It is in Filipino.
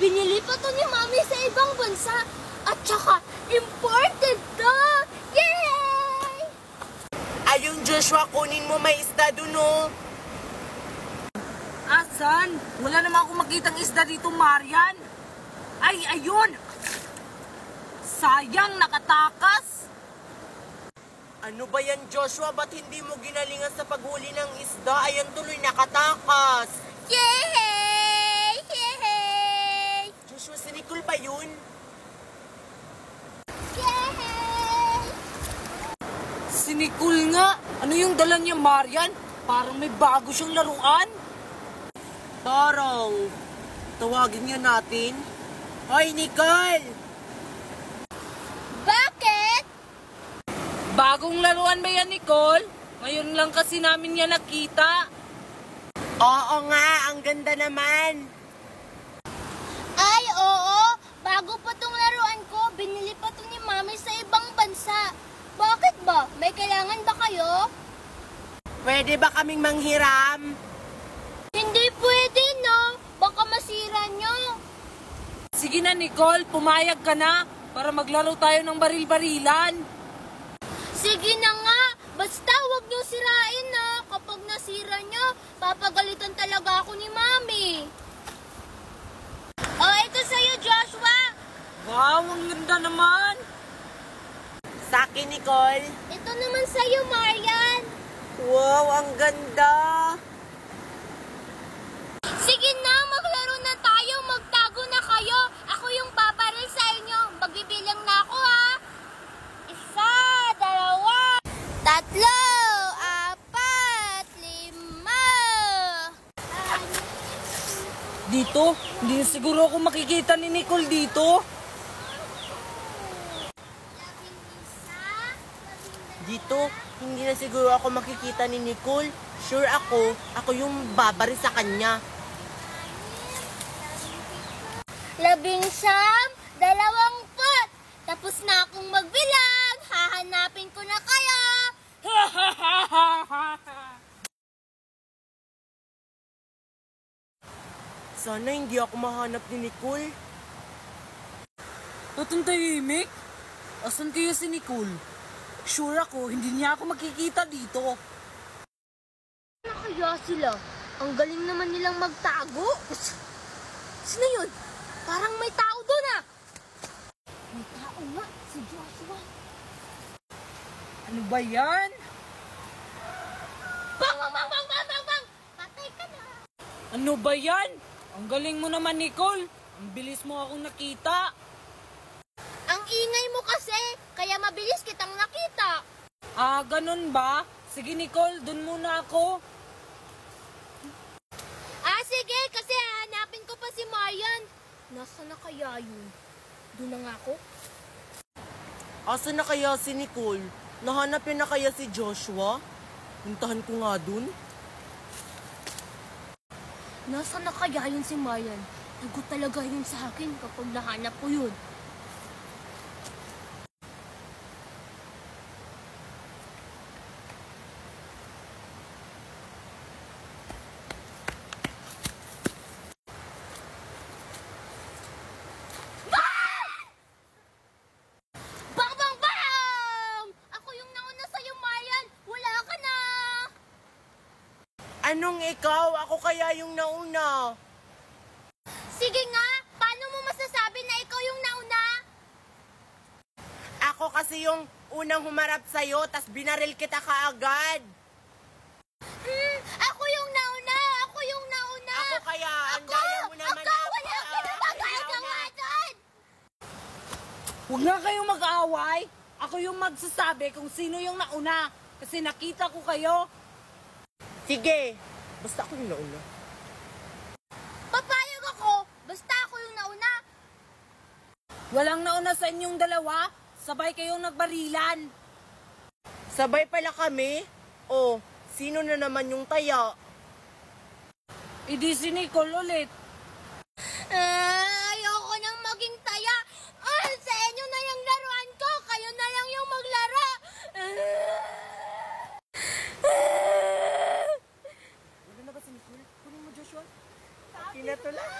Binili pa to ni Mami sa ibang bansa. At saka, imported to! Yay! Ayun, Joshua, kunin mo, may isda dun, oh. Asan? Wala naman akong makitang isda dito, Marian. Ay, ayun! Sayang, nakatakas! Ano ba yan, Joshua? Ba't hindi mo ginalingan sa paghuli ng isda? Ayan tuloy, nakatakas. Yay! Yay! Joshua, si Nicole ba yun? Yay! Si Nicole nga! Ano yung dala niya, Marian? Parang may bago siyang laruan. Tarang, tawagin nga natin. Hoy, Nicole! Bakit? Bagong laruan ba yan, Nicole? Ngayon lang kasi namin yan nakita. Oo nga, ang ganda naman. Ay, oo. Bago pa tong laruan ko, binili pa to ni Mami sa ibang bansa. Bakit ba? May kailangan ba kayo? Pwede ba kaming manghiram? Hindi pwede, no? Baka masira nyo. Sige na, Nicole, pumayag ka na para maglaro tayo ng baril-barilan. Sige na nga. Basta wag nyo sirain, na. Kapag nasira nyo, papagalitan talaga ako ni Mami. Oh, ito sa'yo, Joshua. Wow, ang ganda naman. Sa akin, Nicole. Ito naman sa'yo, Marian. Wow, ang ganda. Sige na, maglaro na tayo. Magtago na kayo. Ako yung babaril sa inyo. Magbibilang na ako, ha? 1, 2, 3, 4, 5. Dito? Hindi na siguro ako makikita ni Nicole dito. Dito, hindi na siguro ako makikita ni Nicole. Sure ako yung babari sa kanya. 19, 20. Tapos na akong magbilang. Hahanapin ko na kayo. Sana hindi ako mahanap ni Nicole. Batong tahimik? Asan kaya si Nicole? Sure ako, hindi niya ako makikita dito. Ano kaya sila? Ang galing naman nilang magtago. Sino yun? Parang may tao doon, ah. May tao nga, si Joshua. Ano ba yan? Bang, bang, bang, bang, bang, bang, bang! Patay ka na. Ano ba yan? Ang galing mo naman, Nicole. Ang bilis mo akong nakita. Ang ingay mo kasi, kaya mabilis kitang nakita. Ah, ganun ba? Sige, Nicole, dun muna ako. Ah, sige, kasi hahanapin ko pa si Marian. Nasaan na kaya yun? Doon na nga ako. Asa na kaya si Nicole? Nahanap niya na kaya si Joshua? Puntahan ko nga dun. Nasaan na kaya yun si Marian? Tugot talaga yun sa akin kapag nahanap ko yun. Bang, bang, bang! Ako yung nauna sa'yo, Marian. Wala ka na. Anong ikaw? Ako kaya yung nauna. Sige nga, paano mo masasabi na ikaw yung nauna? Ako kasi yung unang humarap sa'yo, tas binaril kita kaagad. Ako yung nauna! Ako yung nauna! Ako kaya, ang daya mo naman. Ako! Wala ka na! Bagay ka nga doon! Huwag nga kayong mag-aaway. Ako yung magsasabi kung sino yung nauna. Kasi nakita ko kayo. Sige, basta ako yung nauna. Papayag ako! Basta ako yung nauna! Walang nauna sa inyong dalawa. Sabay kayong nagbarilan. Sabay pala kami? O, sino na naman yung taya? Idi si Nicole ulit. Ayoko nang maging taya! Sa inyo na yung laruan ko! Kayo na lang yung maglaro! Wala na ba si Nicole? Kunin mo, Joshua. Akin na to lang.